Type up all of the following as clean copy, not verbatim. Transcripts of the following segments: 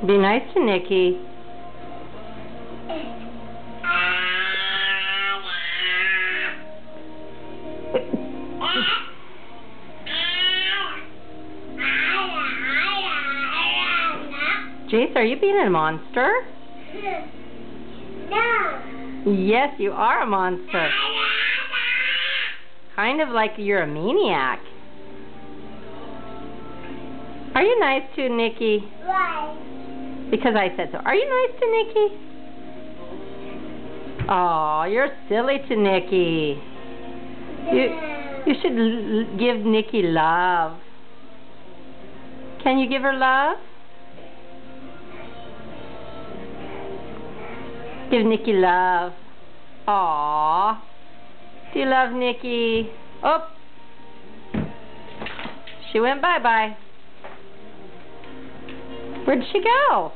Be nice to Nikki. Jace, are you being a monster? No. Yes, you are a monster. Kind of like you're a maniac. Are you nice to Nikki? Why? Because I said so. Are you nice to Nikki? Oh, you're silly to Nikki. You should give Nikki love. Can you give her love? Give Nikki love. Aww. Do you love Nikki? Oh. She went bye-bye. Where'd she go?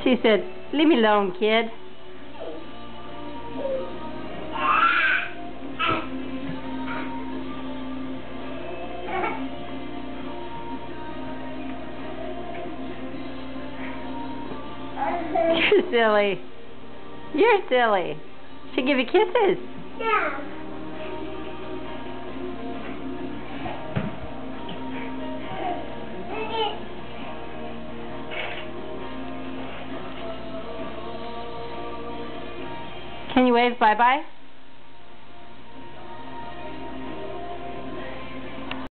She said, leave me alone, kid. You're silly. You're silly. She'll give you kisses. No. Can you wave bye-bye?